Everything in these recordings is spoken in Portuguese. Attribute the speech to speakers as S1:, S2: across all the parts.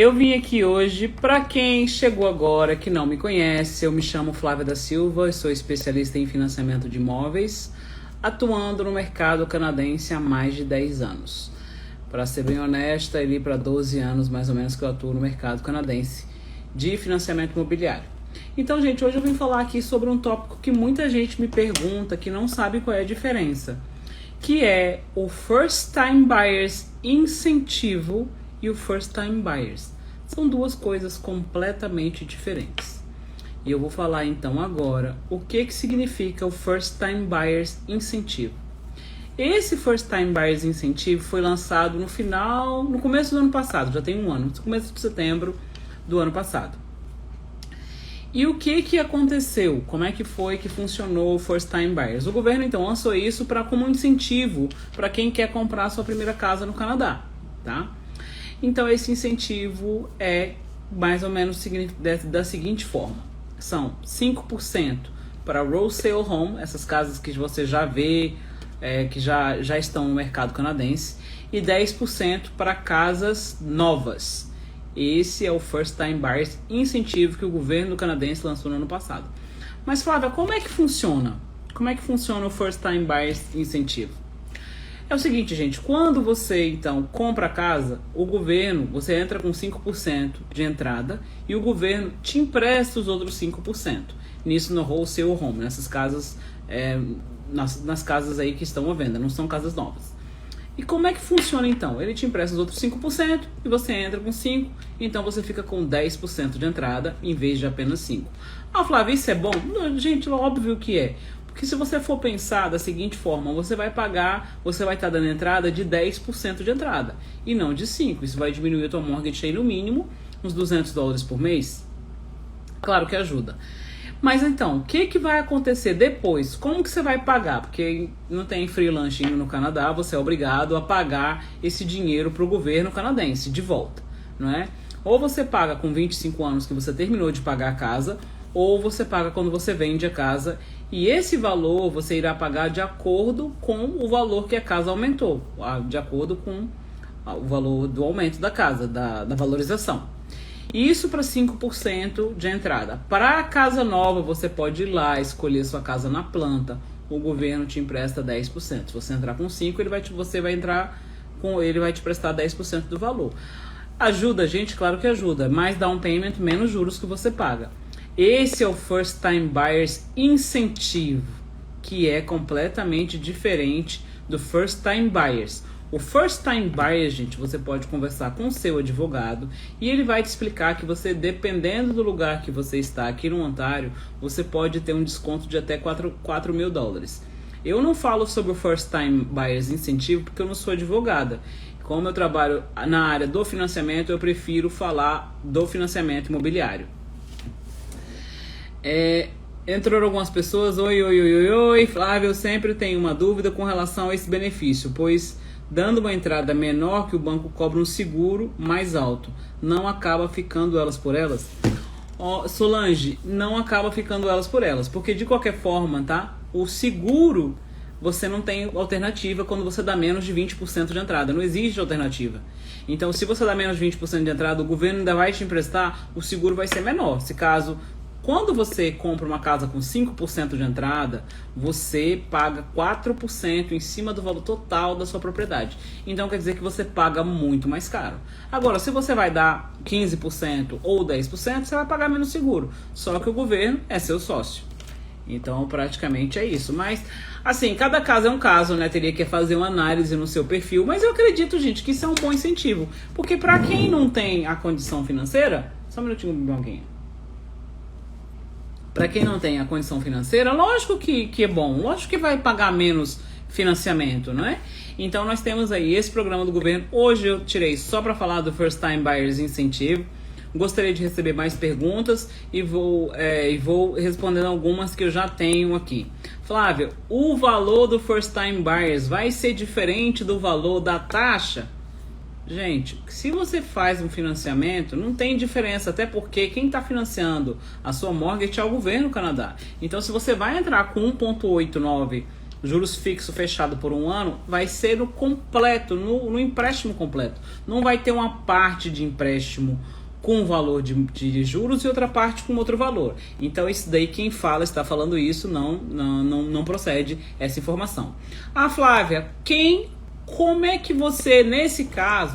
S1: Eu vim aqui hoje, para quem chegou agora, que não me conhece, eu me chamo Flávia da Silva, eu sou especialista em financiamento de imóveis, atuando no mercado canadense há mais de 10 anos. Para ser bem honesta, ali para 12 anos mais ou menos que eu atuo no mercado canadense de financiamento imobiliário. Então, gente, hoje eu vim falar aqui sobre um tópico que muita gente me pergunta, que não sabe qual é a diferença, que é o First Time Buyers Incentivo e o First Time Buyers. São duas coisas completamente diferentes. E eu vou falar então agora o que significa o First Time Buyers Incentivo. Esse First Time Buyers Incentivo foi lançado no começo do ano passado, já tem um ano, no começo de setembro do ano passado. E o que aconteceu? Como é que foi que funcionou o First Time Buyers? O governo então lançou isso como um incentivo para quem quer comprar a sua primeira casa no Canadá, tá? Então esse incentivo é mais ou menos da seguinte forma: são 5% para Resale Home, essas casas que você já vê, que já estão no mercado canadense, e 10% para casas novas. Esse é o First Time Buyers Incentivo que o governo canadense lançou no ano passado. Mas Flávia, como é que funciona? Como é que funciona o First Time Buyers Incentivo? É o seguinte, gente, quando você então compra a casa, você entra com 5% de entrada e o governo te empresta os outros 5%. Nisso no Wholesale Home, nessas casas, nas casas aí que estão à venda, não são casas novas. E como é que funciona então? Ele te empresta os outros 5% e você entra com 5%, então você fica com 10% de entrada em vez de apenas 5%. Ah, Flávio, isso é bom? Não, gente, óbvio que é. Porque se você for pensar da seguinte forma, você vai estar dando entrada de 10% de entrada e não de 5%. Isso vai diminuir a tua mortgage aí no mínimo uns $200 por mês. Claro que ajuda. Mas então, o que vai acontecer depois? Como que você vai pagar? Porque não tem free lunch no Canadá, você é obrigado a pagar esse dinheiro para o governo canadense de volta, não é? Ou você paga com 25 anos que você terminou de pagar a casa, ou você paga quando você vende a casa, e esse valor você irá pagar de acordo com o valor que a casa aumentou, de acordo com o valor do aumento da casa, da valorização. Isso para 5% de entrada. Para a casa nova, você pode ir lá escolher sua casa na planta. O governo te empresta 10%. Se você entrar com 5%, ele vai te prestar 10% do valor. Ajuda, gente? Claro que ajuda. Mais down payment, menos juros que você paga. Esse é o First Time Buyers Incentivo, que é completamente diferente do First Time Buyers. O First Time Buyers, gente, você pode conversar com o seu advogado e ele vai te explicar que você, dependendo do lugar que você está aqui no Ontário, você pode ter um desconto de até $4.000. Eu não falo sobre o First Time Buyers Incentivo porque eu não sou advogada. Como eu trabalho na área do financiamento, eu prefiro falar do financiamento imobiliário. Entraram algumas pessoas: oi, Flávio, eu sempre tenho uma dúvida com relação a esse benefício, pois dando uma entrada menor que o banco cobra um seguro mais alto, não acaba ficando elas por elas? Solange, não acaba ficando elas por elas, porque de qualquer forma, tá? O seguro, você não tem alternativa quando você dá menos de 20% de entrada, não existe alternativa. Então, se você dá menos de 20% de entrada, o governo ainda vai te emprestar, o seguro vai ser menor. Quando você compra uma casa com 5% de entrada, você paga 4% em cima do valor total da sua propriedade. Então quer dizer que você paga muito mais caro. Agora, se você vai dar 15% ou 10%, você vai pagar menos seguro. Só que o governo é seu sócio. Então praticamente é isso. Mas assim, cada caso é um caso, né? Teria que fazer uma análise no seu perfil. Mas eu acredito, gente, que isso é um bom incentivo. Porque para quem não tem a condição financeira... Só um minutinho, alguém. Para quem não tem a condição financeira, lógico que é bom, lógico que vai pagar menos financiamento, não é? Então nós temos aí esse programa do governo. Hoje eu tirei só para falar do First Time Buyers Incentivo. Gostaria de receber mais perguntas e vou respondendo algumas que eu já tenho aqui. Flávia, o valor do First Time Buyers vai ser diferente do valor da taxa? Gente, se você faz um financiamento, não tem diferença, até porque quem está financiando a sua mortgage é o governo do Canadá. Então, se você vai entrar com 1,89 juros fixo fechado por um ano, vai ser no completo, no empréstimo completo. Não vai ter uma parte de empréstimo com valor de juros e outra parte com outro valor. Então isso daí quem fala, está falando isso, não procede essa informação. Ah, Flávia, como é que você, nesse caso,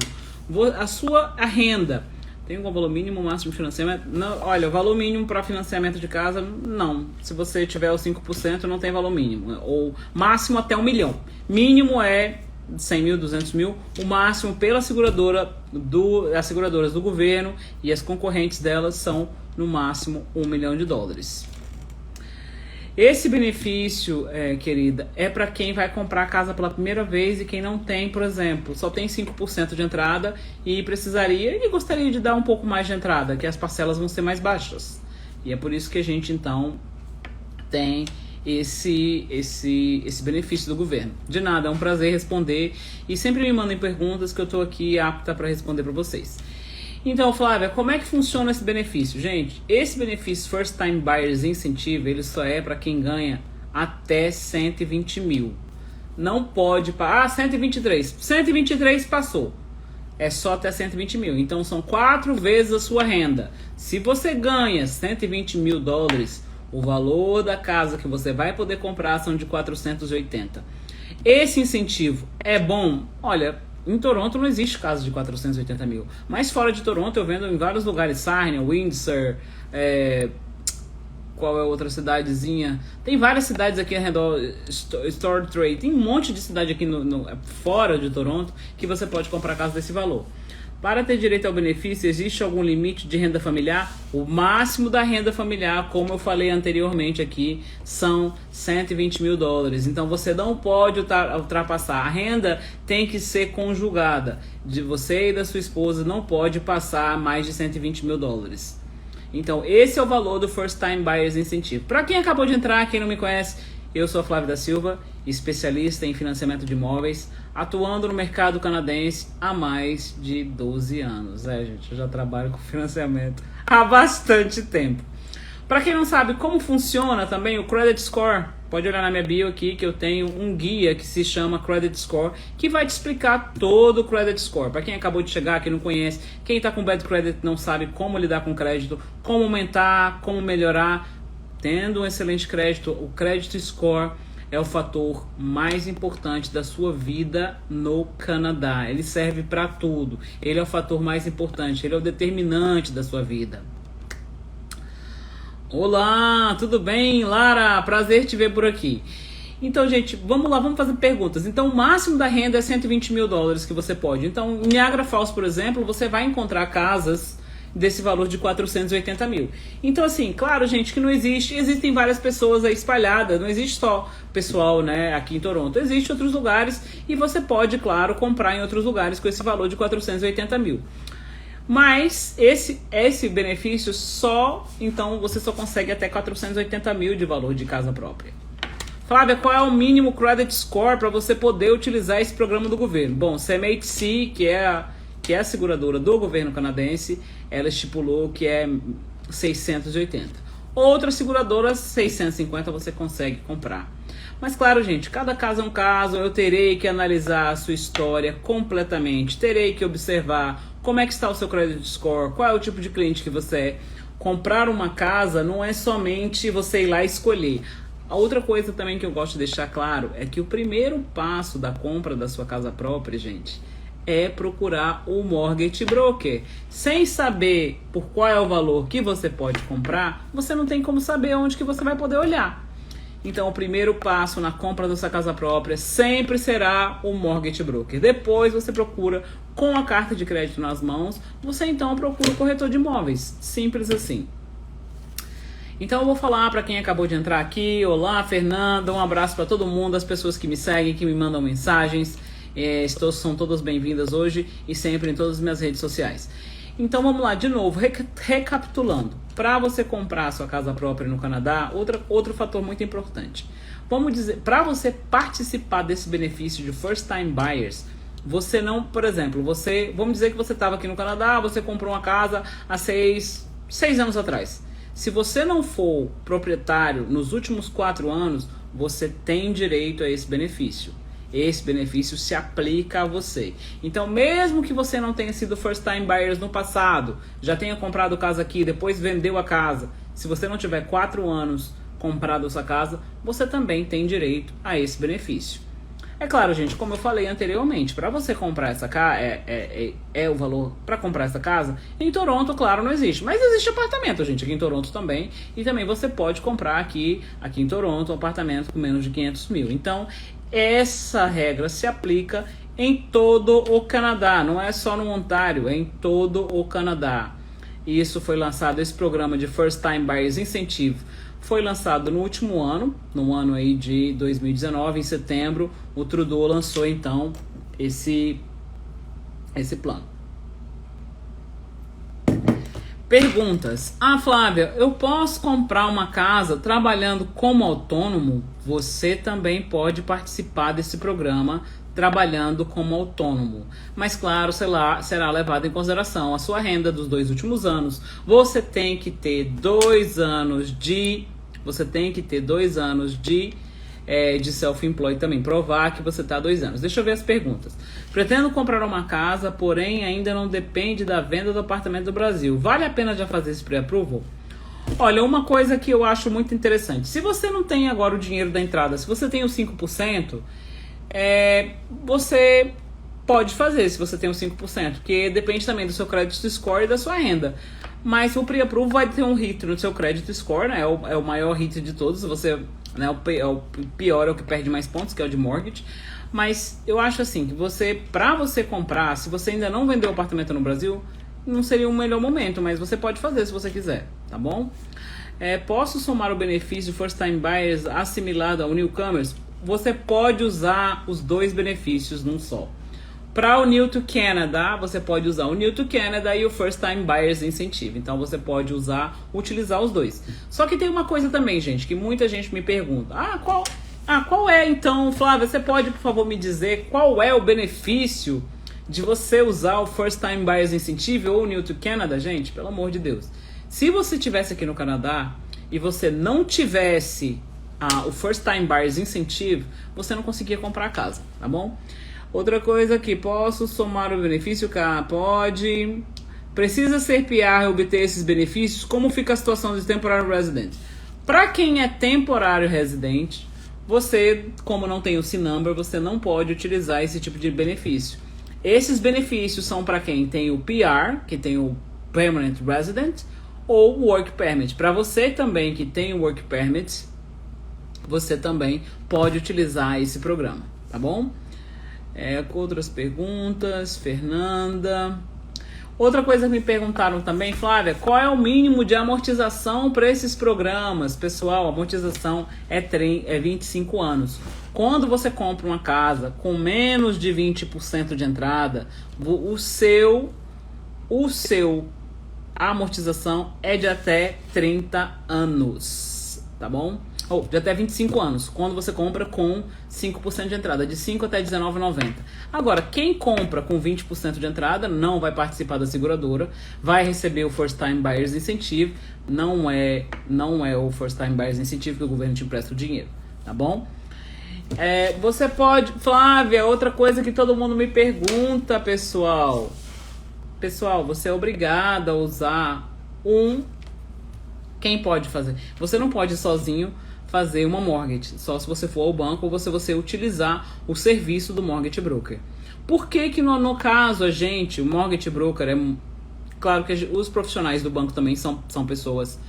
S1: a renda tem um valor mínimo, máximo de financiamento? Não, olha, o valor mínimo para financiamento de casa, não. Se você tiver os 5%, não tem valor mínimo. Ou máximo até 1 milhão. Mínimo é 100 mil, 200 mil, o máximo pela as seguradoras do governo e as concorrentes delas são no máximo $1 milhão. Esse benefício, querida, é para quem vai comprar a casa pela primeira vez e quem não tem, por exemplo, só tem 5% de entrada e gostaria de dar um pouco mais de entrada, que as parcelas vão ser mais baixas. E é por isso que a gente, então, tem esse benefício do governo. De nada, é um prazer responder e sempre me mandem perguntas que eu estou aqui apta para responder para vocês. Então, Flávia, como é que funciona esse benefício? Gente, esse benefício First Time Buyers Incentive, ele só é para quem ganha até 120 mil. Não pode... 123. 123 passou. É só até 120 mil. Então, são 4 vezes a sua renda. Se você ganha 120 mil dólares, o valor da casa que você vai poder comprar são de 480. Esse incentivo é bom? Olha, em Toronto não existe casa de 480 mil. Mas fora de Toronto eu vendo em vários lugares. Sarnia, Windsor, qual é a outra cidadezinha? Tem várias cidades aqui ao redor, Store Trade. Tem um monte de cidade aqui fora de Toronto que você pode comprar casa desse valor. Para ter direito ao benefício, existe algum limite de renda familiar? O máximo da renda familiar, como eu falei anteriormente aqui, são 120 mil dólares. Então você não pode ultrapassar. A renda tem que ser conjugada. De você e da sua esposa não pode passar mais de 120 mil dólares. Então esse é o valor do First Time Buyers Incentive. Para quem acabou de entrar, quem não me conhece, eu sou Flávio da Silva, especialista em financiamento de imóveis, atuando no mercado canadense há mais de 12 anos. Gente, eu já trabalho com financiamento há bastante tempo. Para quem não sabe como funciona também o Credit Score, pode olhar na minha bio aqui que eu tenho um guia que se chama Credit Score, que vai te explicar todo o Credit Score. Para quem acabou de chegar, quem não conhece, quem está com bad credit não sabe como lidar com crédito, como aumentar, como melhorar. Tendo um excelente crédito, o Credit Score é o fator mais importante da sua vida no Canadá. Ele serve para tudo. Ele é o fator mais importante. Ele é o determinante da sua vida. Olá, tudo bem, Lara? Prazer te ver por aqui. Então, gente, vamos lá, vamos fazer perguntas. Então, o máximo da renda é 120 mil dólares que você pode. Então, em Niagara Falls, por exemplo, você vai encontrar casas desse valor de 480 mil. Então, assim, claro, gente, que não existem várias pessoas aí espalhadas, não existe só pessoal, né, aqui em Toronto, existem outros lugares e você pode, claro, comprar em outros lugares com esse valor de 480 mil. Mas esse benefício então você só consegue até 480 mil de valor de casa própria. Flávia, qual é o mínimo credit score para você poder utilizar esse programa do governo? Bom, CMHC, que é a seguradora do governo canadense, ela estipulou que é 680. Outras seguradoras, 650 você consegue comprar. Mas claro, gente, cada caso é um caso, eu terei que analisar a sua história completamente, terei que observar como é que está o seu credit score, qual é o tipo de cliente que você é. Comprar uma casa não é somente você ir lá e escolher. A outra coisa também que eu gosto de deixar claro é que o primeiro passo da compra da sua casa própria, gente, é procurar o mortgage broker. Sem saber por qual é o valor que você pode comprar, você não tem como saber onde que você vai poder olhar. Então, o primeiro passo na compra da sua casa própria sempre será o mortgage broker. Depois você procura, com a carta de crédito nas mãos, você então procura o corretor de imóveis. Simples assim. Então eu vou falar para quem acabou de entrar aqui. Olá, Fernanda, um abraço para todo mundo, as pessoas que me seguem, que me mandam mensagens. São todas bem-vindas hoje e sempre em todas as minhas redes sociais. Então vamos lá, de novo, recapitulando. Para você comprar a sua casa própria no Canadá, outro fator muito importante. Vamos dizer, para você participar desse benefício de First Time Buyers, você não, por exemplo, vamos dizer que você estava aqui no Canadá, você comprou uma casa há 6 anos atrás. Se você não for proprietário nos últimos 4 anos, você tem direito a esse benefício. Esse benefício se aplica a você. Então, mesmo que você não tenha sido first time buyers no passado, já tenha comprado casa aqui, depois vendeu a casa, se você não tiver 4 anos comprado essa casa, você também tem direito a esse benefício. É claro, gente, como eu falei anteriormente, para você comprar essa casa, o valor para comprar essa casa. Em Toronto, claro, não existe, mas existe apartamento, gente, aqui em Toronto também. E também você pode comprar aqui em Toronto um apartamento com menos de 500 mil. Então, essa regra se aplica em todo o Canadá, não é só no Ontário, é em todo o Canadá. E isso foi lançado, esse programa de First Time Buyers Incentivo foi lançado no último ano, no ano aí de 2019, em setembro, o Trudeau lançou então esse plano. Perguntas. Flávia, eu posso comprar uma casa trabalhando como autônomo? Você também pode participar desse programa trabalhando como autônomo. Mas claro, será levado em consideração a sua renda dos 2 últimos anos. Você tem que ter 2 anos de self-employed também, provar que você está 2 anos. Deixa eu ver as perguntas. Pretendo comprar uma casa, porém ainda não depende da venda do apartamento do Brasil. Vale a pena já fazer esse pré-approval? Olha, uma coisa que eu acho muito interessante. Se você não tem agora o dinheiro da entrada, se você tem os 5%, você pode fazer se você tem os 5%, porque depende também do seu credit score e da sua renda. Mas o pre-approval vai ter um hit no seu credit score, né? É o maior hit de todos. Você, né, o pior é o que perde mais pontos, que é o de mortgage. Mas eu acho assim, que para você comprar, se você ainda não vendeu o apartamento no Brasil, não seria o melhor momento, mas você pode fazer se você quiser, tá bom? Posso somar o benefício de First Time Buyers assimilado ao Newcomers? Você pode usar os 2 benefícios num só. Para o New to Canada, você pode usar o New to Canada e o First Time Buyers Incentive. Então, você pode utilizar os 2. Só que tem uma coisa também, gente, que muita gente me pergunta. Qual é, então, Flávia, você pode, por favor, me dizer qual é o benefício de você usar o First Time Buyers Incentive ou o New to Canada? Gente, pelo amor de Deus. Se você estivesse aqui no Canadá e você não tivesse o First Time Buyers Incentive, você não conseguia comprar a casa, tá bom? Outra coisa aqui, posso somar o benefício? Pode. Precisa ser PR e obter esses benefícios? Como fica a situação de temporary resident? Para quem é temporário residente, você, como não tem o C-Number, você não pode utilizar esse tipo de benefício. Esses benefícios são para quem tem o PR, que tem o Permanent Resident, ou Work Permit. Para você também que tem o Work Permit, você também pode utilizar esse programa, tá bom? Outras perguntas, Fernanda. Outra coisa que me perguntaram também, Flávia, qual é o mínimo de amortização para esses programas? Pessoal, a amortização é 25 anos. Quando você compra uma casa com menos de 20% de entrada, a amortização é de até 30 anos, tá bom? Ou de até 25 anos, quando você compra com 5% de entrada, de 5 até R$19,90. Agora, quem compra com 20% de entrada não vai participar da seguradora, vai receber o First Time Buyers Incentive, não é o First Time Buyers Incentive que o governo te empresta o dinheiro, tá bom? Você pode, Flávia, outra coisa que todo mundo me pergunta, pessoal, você é obrigada a usar quem pode fazer? Você não pode sozinho fazer uma mortgage, só se você for ao banco ou se você utilizar o serviço do mortgage broker. Por que no caso o mortgage broker claro que os profissionais do banco também são pessoas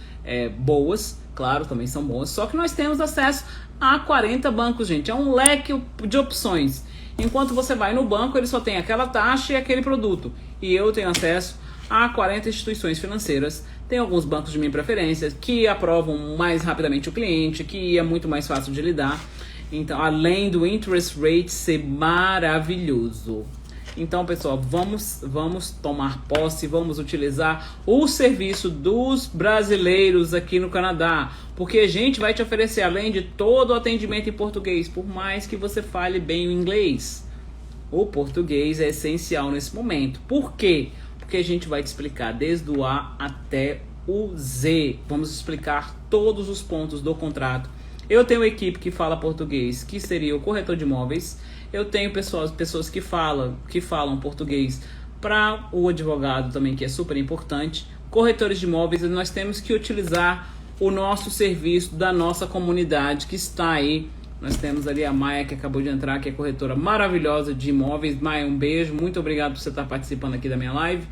S1: boas, claro, também são boas, só que nós temos acesso a 40 bancos, gente, é um leque de opções. Enquanto você vai no banco, ele só tem aquela taxa e aquele produto, e eu tenho acesso a 40 instituições financeiras. Tem alguns bancos de minha preferência que aprovam mais rapidamente o cliente, que é muito mais fácil de lidar. Então, além do interest rate ser maravilhoso. Então, pessoal, vamos tomar posse, vamos utilizar o serviço dos brasileiros aqui no Canadá. Porque a gente vai te oferecer, além de todo o atendimento em português, por mais que você fale bem o inglês. O português é essencial nesse momento. Por quê? Porque a gente vai te explicar desde o A até o Z. Vamos explicar todos os pontos do contrato Eu tenho uma equipe que fala português, que seria o corretor de imóveis. Eu tenho pessoas que falam português para o advogado também, que é super importante. Corretores de imóveis, nós temos que utilizar o nosso serviço da nossa comunidade que está aí. Nós temos ali a Maia, que acabou de entrar, que é corretora maravilhosa de imóveis. Maia, um beijo, muito obrigado por você estar participando aqui da minha live.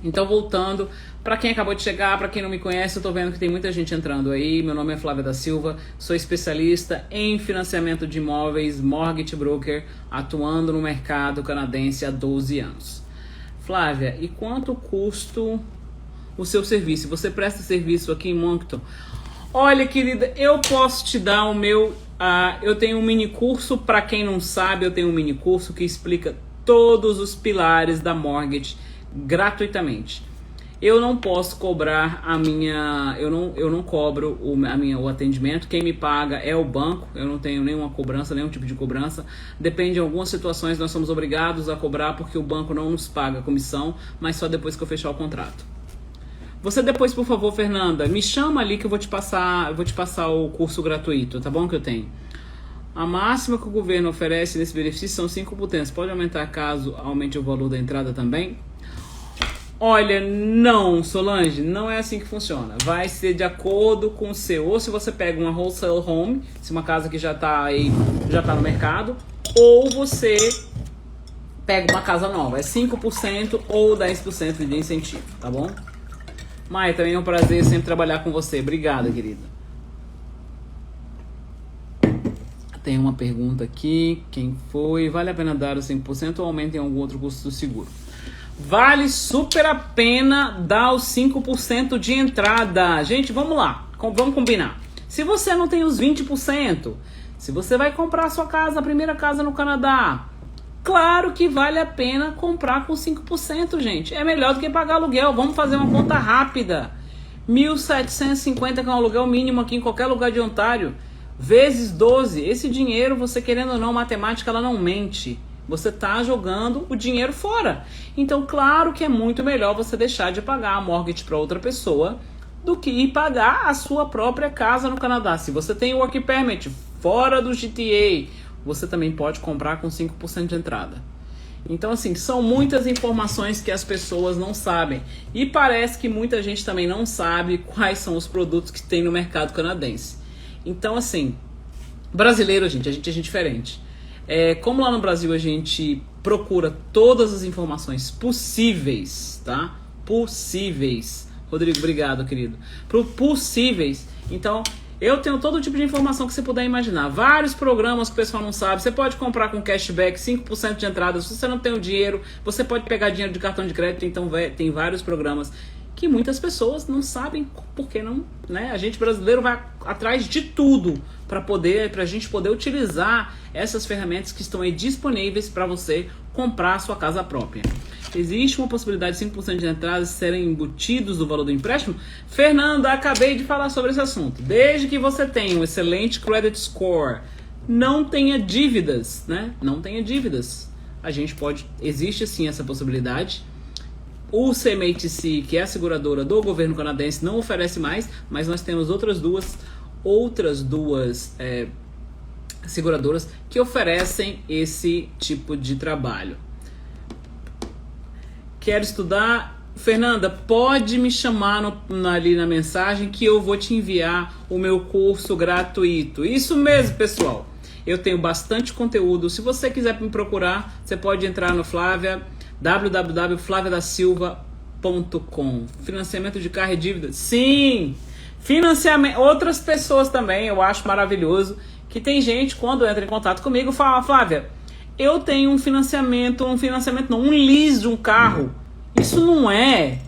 S1: Então, voltando, para quem acabou de chegar, para quem não me conhece, eu tô vendo que tem muita gente entrando aí. Meu nome é Flávia da Silva, sou especialista em financiamento de imóveis, mortgage broker, atuando no mercado canadense há 12 anos. Flávia, e quanto custa o seu serviço? Você presta serviço aqui em Moncton? Olha, querida, eu posso te dar o meu... eu tenho um mini curso, para quem não sabe, eu tenho um mini curso que explica todos os pilares da mortgage gratuitamente. Eu não posso cobrar eu não cobro o atendimento. Quem me paga é o banco. Eu não tenho nenhuma cobrança, nenhum tipo de cobrança. Depende de algumas situações, nós somos obrigados a cobrar porque o banco não nos paga comissão, mas só depois que eu fechar o contrato. Você depois, por favor, Fernanda, me chama ali que eu vou te passar o curso gratuito, tá bom, que eu tenho. A máxima que o governo oferece nesse benefício são 5 potências. Pode aumentar caso aumente o valor da entrada também? Olha, não, Solange, não é assim que funciona. Vai ser de acordo com o seu. Ou se você pega uma wholesale home, se uma casa que já tá no mercado, ou você pega uma casa nova. É 5% ou 10% de incentivo, tá bom? Maia, também é um prazer sempre trabalhar com você. Obrigada, querida. Tem uma pergunta aqui. Quem foi? Vale a pena dar os 5% ou aumenta em algum outro custo do seguro? Vale super a pena dar os 5% de entrada. Gente, vamos lá. Vamos combinar. Se você não tem os 20%, se você vai comprar a sua casa, a primeira casa no Canadá, claro que vale a pena comprar com 5%, gente. É melhor do que pagar aluguel. Vamos fazer uma conta rápida. 1.750, que é um aluguel mínimo aqui em qualquer lugar de Ontário, vezes 12. Esse dinheiro, você querendo ou não, matemática, ela não mente. Você está jogando o dinheiro fora. Então, claro que é muito melhor você deixar de pagar a mortgage para outra pessoa do que ir pagar a sua própria casa no Canadá. Se você tem o work permit fora do GTA, você também pode comprar com 5% de entrada. Então, assim, são muitas informações que as pessoas não sabem. E parece que muita gente também não sabe quais são os produtos que tem no mercado canadense. Então, assim, brasileiro, a gente é diferente. Como lá no Brasil a gente procura todas as informações possíveis, tá? Possíveis. Rodrigo, obrigado, querido. Possíveis. Então, eu tenho todo tipo de informação que você puder imaginar. Vários programas que o pessoal não sabe. Você pode comprar com cashback, 5% de entrada. Se você não tem o dinheiro, você pode pegar dinheiro de cartão de crédito. Então, tem vários programas que muitas pessoas não sabem porque não, né? A gente brasileiro vai atrás de tudo para a gente poder utilizar essas ferramentas que estão aí disponíveis para você comprar a sua casa própria. Existe uma possibilidade de 5% de entradas serem embutidos no valor do empréstimo? Fernanda, acabei de falar sobre esse assunto. Desde que você tenha um excelente credit score, não tenha dívidas, né? Não tenha dívidas. Existe sim essa possibilidade. O CMHC, que é a seguradora do governo canadense, não oferece mais, mas nós temos outras duas seguradoras que oferecem esse tipo de trabalho. Quero estudar? Fernanda, pode me chamar ali na mensagem que eu vou te enviar o meu curso gratuito. Isso mesmo, pessoal. Eu tenho bastante conteúdo. Se você quiser me procurar, você pode entrar no Flávia, www.flaviadasilva.com. Financiamento de carro e dívida? Sim! Financiamento. Outras pessoas também, eu acho maravilhoso, que tem gente, quando entra em contato comigo, fala: Flávia, eu tenho um lease de um carro. Isso não é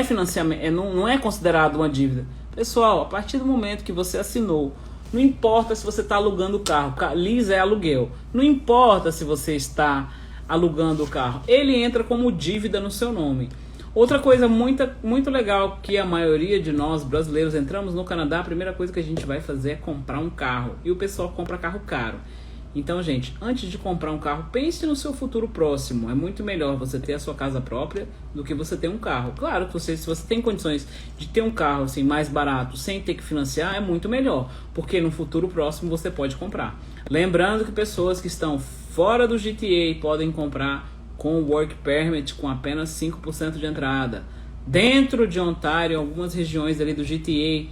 S1: financiamento, não é considerado uma dívida. Pessoal, a partir do momento que você assinou, não importa se você está alugando o carro, lease é aluguel, não importa se você está alugando o carro, ele entra como dívida no seu nome. Outra coisa muito legal, que a maioria de nós brasileiros entramos no Canadá, a primeira coisa que a gente vai fazer é comprar um carro, e o pessoal compra carro caro. Então, gente, antes de comprar um carro, pense no seu futuro próximo. É muito melhor você ter a sua casa própria do que você ter um carro. Claro que se você tem condições de ter um carro assim, mais barato, sem ter que financiar, é muito melhor, porque no futuro próximo você pode comprar. Lembrando que pessoas que estão fora do GTA podem comprar com Work Permit com apenas 5% de entrada. Dentro de Ontário, algumas regiões ali do GTA,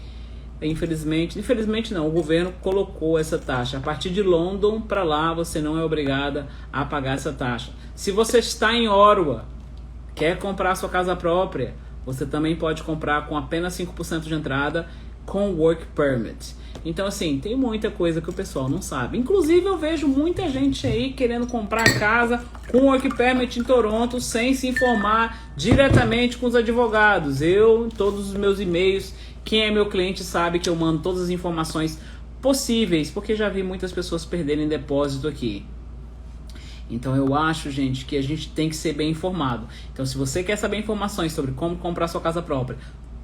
S1: infelizmente não, o governo colocou essa taxa. A partir de London para lá, você não é obrigada a pagar essa taxa. Se você está em Ottawa, quer comprar sua casa própria, você também pode comprar com apenas 5% de entrada com Work Permit. Então, assim, tem muita coisa que o pessoal não sabe. Inclusive, eu vejo muita gente aí querendo comprar casa com Work Permit em Toronto sem se informar diretamente com os advogados. Todos os meus e-mails, quem é meu cliente sabe que eu mando todas as informações possíveis, porque já vi muitas pessoas perderem depósito aqui. Então eu acho, gente, que a gente tem que ser bem informado. Então, se você quer saber informações sobre como comprar sua casa própria,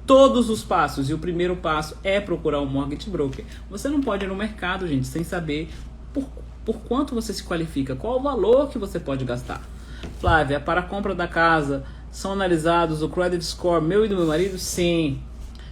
S1: todos os passos, e o primeiro passo é procurar um mortgage broker. Você não pode ir no mercado, gente, sem saber por quanto você se qualifica, qual o valor que você pode gastar. Flávia, para a compra da casa, são analisados o credit score meu e do meu marido? Sim.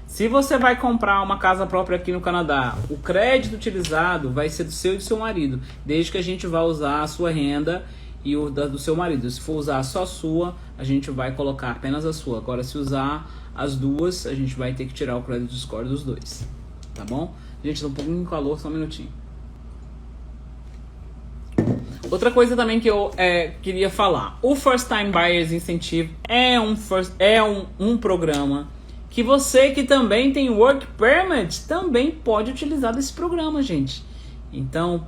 S1: Se você vai comprar uma casa própria aqui no Canadá, o crédito utilizado vai ser do seu e do seu marido, desde que a gente vá usar a sua renda e o do seu marido. Se for usar só a sua, a gente vai colocar apenas a sua. Agora, se usar as duas, a gente vai ter que tirar o credit score dos dois, tá bom? Gente, tá um pouquinho de calor, só um minutinho. Outra coisa também que eu queria falar, o First Time Buyers Incentive é um programa que você que também tem Work Permit também pode utilizar desse programa, gente. Então,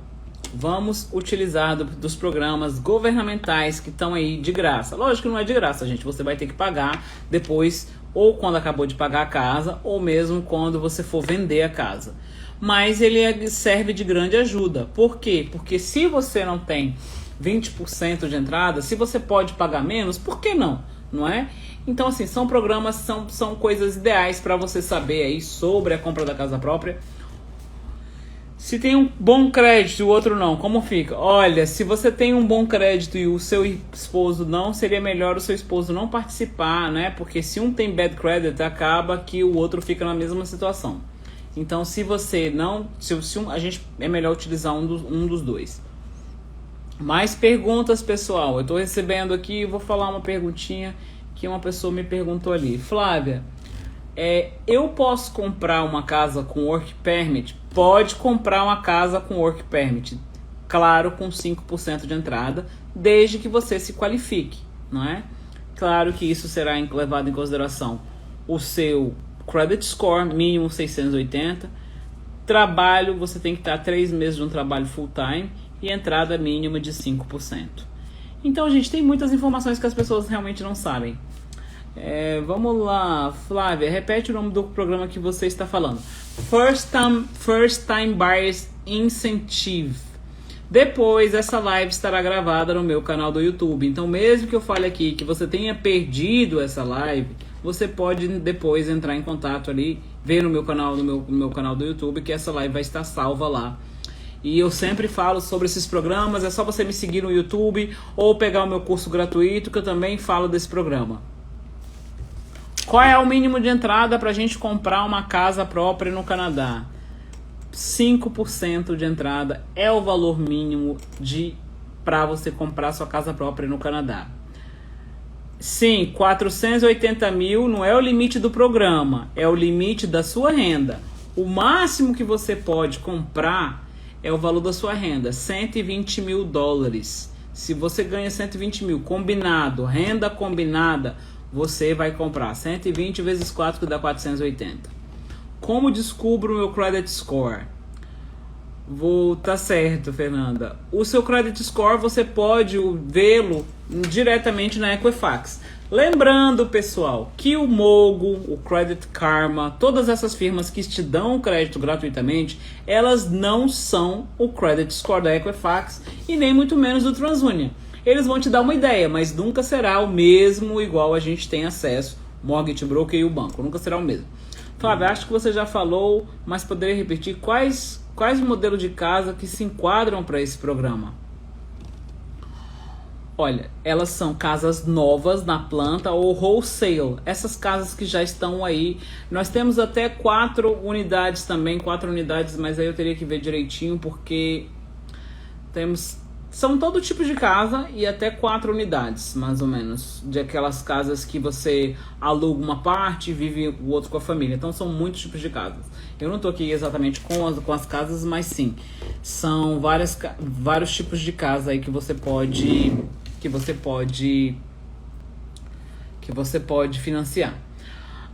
S1: vamos utilizar dos programas governamentais que estão aí de graça. Lógico que não é de graça, gente. Você vai ter que pagar depois, ou quando acabou de pagar a casa, ou mesmo quando você for vender a casa. Mas ele serve de grande ajuda. Por quê? Porque se você não tem 20% de entrada, se você pode pagar menos, por que não? Não é? Então, assim, são programas, são coisas ideais para você saber aí sobre a compra da casa própria. Se tem um bom crédito e o outro não, como fica? Olha, se você tem um bom crédito e o seu esposo não, seria melhor o seu esposo não participar, né? Porque se um tem bad credit, acaba que o outro fica na mesma situação. Então, se você não... a gente é melhor utilizar um dos dois. Mais perguntas, pessoal. Eu tô recebendo aqui, vou falar uma perguntinha que uma pessoa me perguntou ali. Flávia, eu posso comprar uma casa com Work Permit? Pode comprar uma casa com Work Permit. Claro, com 5% de entrada, desde que você se qualifique, não é? Claro que isso será levado em consideração o seu credit score, mínimo 680. Trabalho, você tem que estar 3 meses de um trabalho full time e entrada mínima de 5%. Então, gente, tem muitas informações que as pessoas realmente não sabem. Vamos lá, Flávia, repete o nome do programa que você está falando. First Time Buyers Incentive. Depois, essa live estará gravada no meu canal do YouTube. Então, mesmo que eu fale aqui que você tenha perdido essa live, você pode depois entrar em contato ali, ver no meu canal, no meu canal do YouTube, que essa live vai estar salva lá. E eu sempre falo sobre esses programas, é só você me seguir no YouTube ou pegar o meu curso gratuito, que eu também falo desse programa. Qual é o mínimo de entrada para a gente comprar uma casa própria no Canadá? 5% de entrada é o valor mínimo para você comprar sua casa própria no Canadá. Sim, 480 mil não é o limite do programa, é o limite da sua renda. O máximo que você pode comprar é o valor da sua renda, 120 mil dólares. Se você ganha 120 mil combinado, renda combinada, você vai comprar 120 vezes 4, que dá 480. Como descubro o meu credit score? Tá certo, Fernanda. O seu credit score você pode vê-lo diretamente na Equifax. Lembrando, pessoal, que o Mogo, o Credit Karma, todas essas firmas que te dão crédito gratuitamente, elas não são o credit score da Equifax e nem muito menos do TransUnion. Eles vão te dar uma ideia, mas nunca será o mesmo igual a gente tem acesso, Mortgage Broker e o banco, nunca será o mesmo. Flávia, acho que você já falou, mas poderia repetir quais quais modelos de casa que se enquadram para esse programa? Olha, elas são casas novas na planta ou wholesale. Essas casas que já estão aí. Nós temos até 4 unidades também, 4 unidades, mas aí eu teria que ver direitinho porque são todo tipo de casa e até 4 unidades, mais ou menos. De aquelas casas que você aluga uma parte e vive o outro com a família. Então são muitos tipos de casas. Eu não estou aqui exatamente com as casas, mas sim, são vários tipos de casa aí que você pode financiar.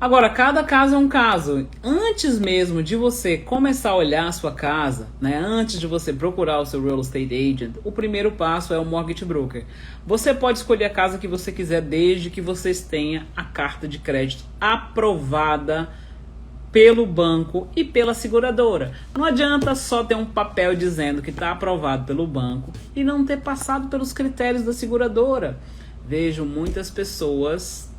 S1: Agora, cada caso é um caso. Antes mesmo de você começar a olhar a sua casa, né, antes de você procurar o seu real estate agent, o primeiro passo é o mortgage broker. Você pode escolher a casa que você quiser desde que vocês tenham a carta de crédito aprovada pelo banco e pela seguradora. Não adianta só ter um papel dizendo que está aprovado pelo banco e não ter passado pelos critérios da seguradora. Vejo muitas pessoas,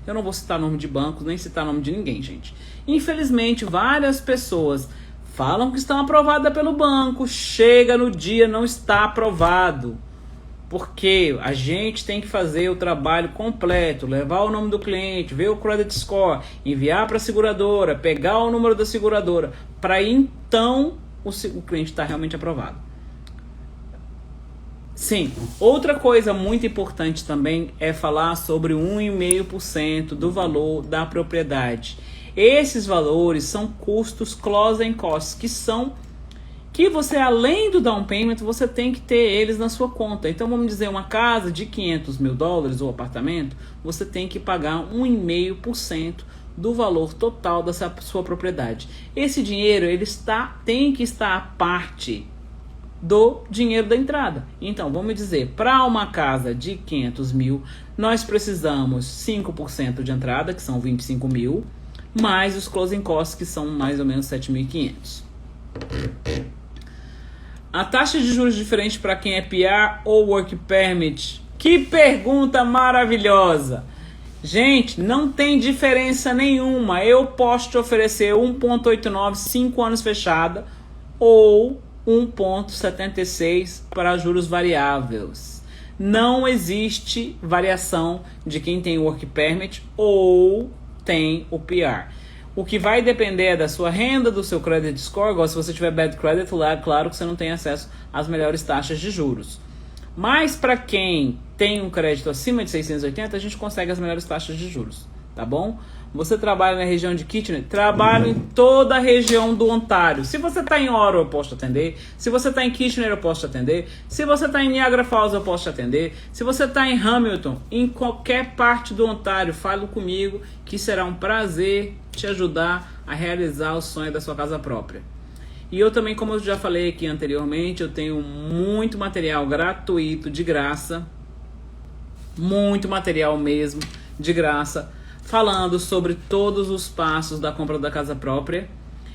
S1: eu não vou citar nome de bancos, nem citar nome de ninguém, gente. Infelizmente, várias pessoas falam que estão aprovadas pelo banco, chega no dia, não está aprovado. Porque a gente tem que fazer o trabalho completo, levar o nome do cliente, ver o credit score, enviar para a seguradora, pegar o número da seguradora, para então o cliente estar realmente aprovado. Sim, outra coisa muito importante também é falar sobre 1,5% do valor da propriedade. Esses valores são custos closing costs, que você, além do down payment, você tem que ter eles na sua conta. Então, vamos dizer, uma casa de $500 mil ou apartamento, você tem que pagar 1,5% do valor total da sua propriedade. Esse dinheiro tem que estar à parte do dinheiro da entrada. Então, vamos dizer, para uma casa de 500 mil, nós precisamos 5% de entrada, que são 25 mil, mais os closing costs, que são mais ou menos 7.500. A taxa de juros diferente para quem é PR ou Work Permit? Que pergunta maravilhosa! Gente, não tem diferença nenhuma. Eu posso te oferecer 1,89, 5 anos fechada, ou 1,76 para juros variáveis. Não existe variação de quem tem Work Permit ou tem o PR. O que vai depender da sua renda, do seu credit score. Igual se você tiver bad credit, lá, claro que você não tem acesso às melhores taxas de juros. Mas para quem tem um crédito acima de 680, a gente consegue as melhores taxas de juros, tá bom? Você trabalha na região de Kitchener? Trabalho em toda a região do Ontário. Se você está em Ottawa, eu posso te atender. Se você está em Kitchener, eu posso te atender. Se você está em Niagara Falls, eu posso te atender. Se você está em Hamilton, em qualquer parte do Ontário, fale comigo, que será um prazer te ajudar a realizar o sonho da sua casa própria. E eu também, como eu já falei aqui anteriormente, eu tenho muito material gratuito, de graça. Muito material mesmo, de graça, falando sobre todos os passos da compra da casa própria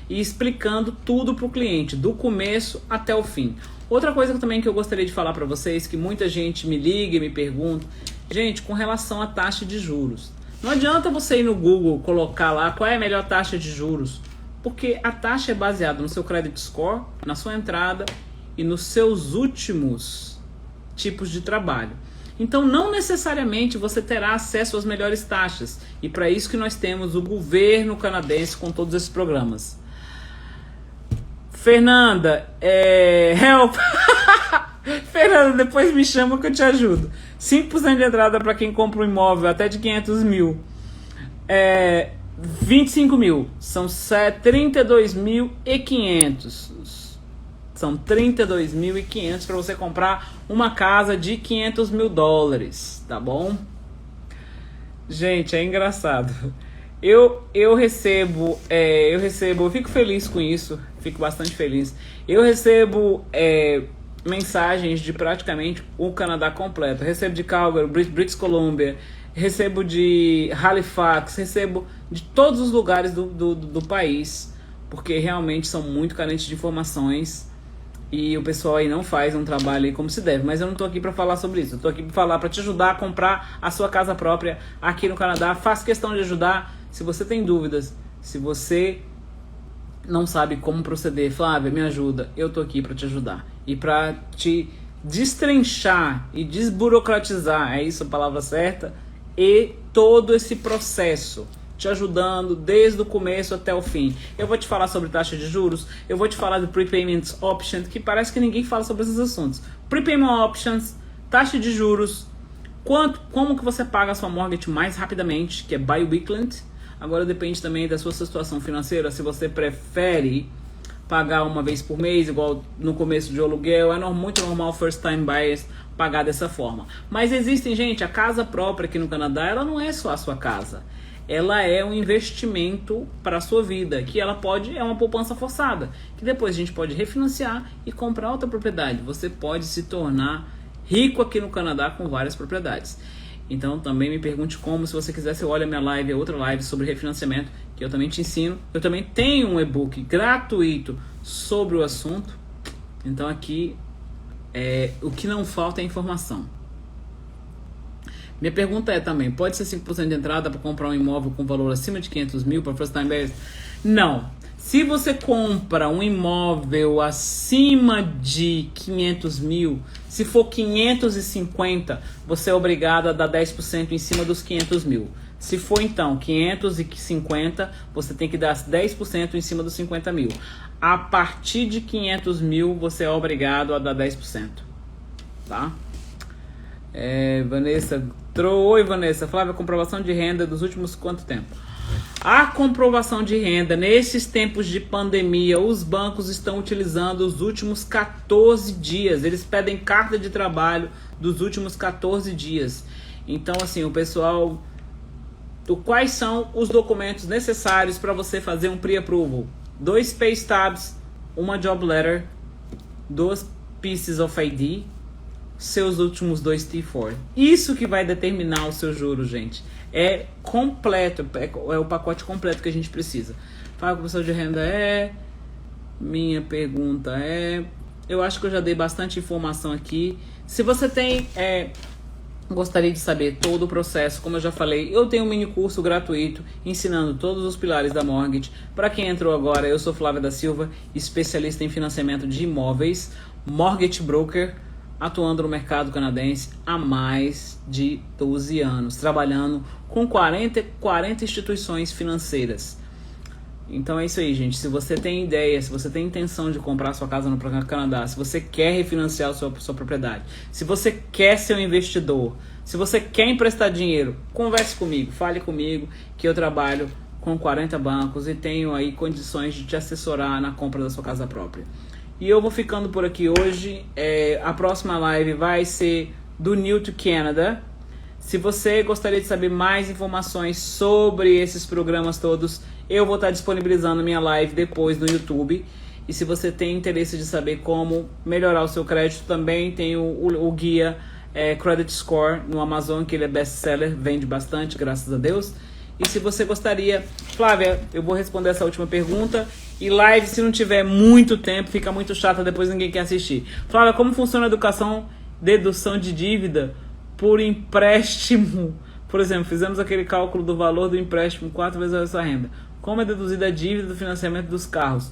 S1: e explicando tudo para o cliente, do começo até o fim. Outra coisa também que eu gostaria de falar para vocês, que muita gente me liga e me pergunta, gente, com relação à taxa de juros. Não adianta você ir no Google colocar lá qual é a melhor taxa de juros, porque a taxa é baseada no seu credit score, na sua entrada e nos seus últimos tipos de trabalho. Então, não necessariamente você terá acesso às melhores taxas. E para isso que nós temos o governo canadense com todos esses programas. Fernanda, help! Fernanda, depois me chama que eu te ajudo. 5% de entrada para quem compra um imóvel até de 500 mil. 25 mil. São 32.500. São 32.500 para você comprar uma casa de 500 mil dólares, tá bom? Gente, é engraçado. Eu fico feliz com isso, fico bastante feliz. Eu recebo mensagens de praticamente o Canadá completo. Eu recebo de Calgary, British Columbia, recebo de Halifax, recebo de todos os lugares do país, porque realmente são muito carentes de informações. E o pessoal aí não faz um trabalho aí como se deve. Mas eu não tô aqui para falar sobre isso. Eu tô aqui para falar, para te ajudar a comprar a sua casa própria aqui no Canadá. Faço questão de ajudar. Se você tem dúvidas, se você não sabe como proceder, Flávia, me ajuda, eu tô aqui para te ajudar e para te destrinchar e desburocratizar, é isso a palavra certa, e todo esse processo, te ajudando desde o começo até o fim. Eu vou te falar sobre taxa de juros, eu vou te falar do prepayment options, que parece que ninguém fala sobre esses assuntos. Prepayment options, taxa de juros, como que você paga a sua mortgage mais rapidamente, que é bi-weekly. Agora depende também da sua situação financeira, se você prefere pagar uma vez por mês, igual no começo de aluguel, é muito normal first time buyers pagar dessa forma. Mas existem, gente, a casa própria aqui no Canadá, ela não é só a sua casa. Ela é um investimento para a sua vida, que ela é uma poupança forçada, que depois a gente pode refinanciar e comprar outra propriedade. Você pode se tornar rico aqui no Canadá com várias propriedades. Então também me pergunte como, se você quiser, você olha minha live, outra live sobre refinanciamento, que eu também te ensino. Eu também tenho um e-book gratuito sobre o assunto. Então aqui, o que não falta é informação. Minha pergunta é também, pode ser 5% de entrada para comprar um imóvel com valor acima de 500 mil para first time buyers? Não. Se você compra um imóvel acima de 500 mil, se for 550, você é obrigado a dar 10% em cima dos 500 mil. Se for então 550, você tem que dar 10% em cima dos 50 mil. A partir de 500 mil, você é obrigado a dar 10%. Tá? Vanessa, oi Vanessa, Flávia, comprovação de renda dos últimos quanto tempo? A comprovação de renda, nesses tempos de pandemia, os bancos estão utilizando os últimos 14 dias. Eles pedem carta de trabalho dos últimos 14 dias. Então, assim, o pessoal... Quais são os documentos necessários para você fazer um pre-approval? 2 pay stubs, uma job letter, 2 pieces of ID, seus últimos 2 T4. Isso que vai determinar o seu juro, gente. É completo, é o pacote completo que a gente precisa. Fala, comprovação de renda minha pergunta eu acho que eu já dei bastante informação aqui. Se você tem, gostaria de saber todo o processo, como eu já falei, eu tenho um mini curso gratuito ensinando todos os pilares da mortgage. Para quem entrou agora, eu sou Flávia da Silva, especialista em financiamento de imóveis, mortgage broker, atuando no mercado canadense há mais de 12 anos, trabalhando com 40 instituições financeiras. Então é isso aí, gente. Se você tem ideia, se você tem intenção de comprar sua casa no Canadá, se você quer refinanciar a sua propriedade, se você quer ser um investidor, se você quer emprestar dinheiro, converse comigo, fale comigo, que eu trabalho com 40 bancos e tenho aí condições de te assessorar na compra da sua casa própria. E eu vou ficando por aqui hoje. A próxima live vai ser do New to Canada. Se você gostaria de saber mais informações sobre esses programas todos, eu vou estar disponibilizando minha live depois no YouTube. E se você tem interesse de saber como melhorar o seu crédito, também tem o guia Credit Score no Amazon, que ele é best-seller, vende bastante, graças a Deus. E se você gostaria... Flávia, eu vou responder essa última pergunta. E live, se não tiver muito tempo, fica muito chata, depois ninguém quer assistir. Flávia, como funciona a dedução de dívida por empréstimo? Por exemplo, fizemos aquele cálculo do valor do empréstimo 4 vezes a sua renda. Como é deduzida a dívida do financiamento dos carros?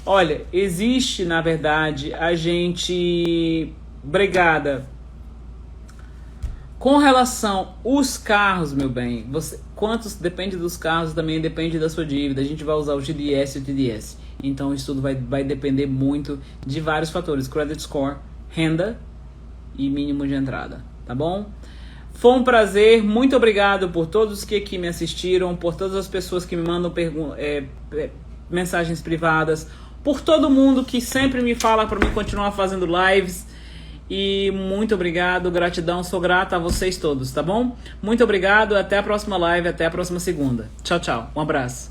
S1: Olha, existe, na verdade, a gente... Obrigada. Com relação aos carros, meu bem, quantos depende dos carros, também depende da sua dívida. A gente vai usar o GDS e o TDS. Então isso tudo vai depender muito de vários fatores: credit score, renda e mínimo de entrada, tá bom? Foi um prazer, muito obrigado por todos que aqui me assistiram, por todas as pessoas que me mandam mensagens privadas, por todo mundo que sempre me fala para mim continuar fazendo lives. E muito obrigado, gratidão, sou grata a vocês todos, tá bom? Muito obrigado, até a próxima live, até a próxima segunda. Tchau, tchau, um abraço.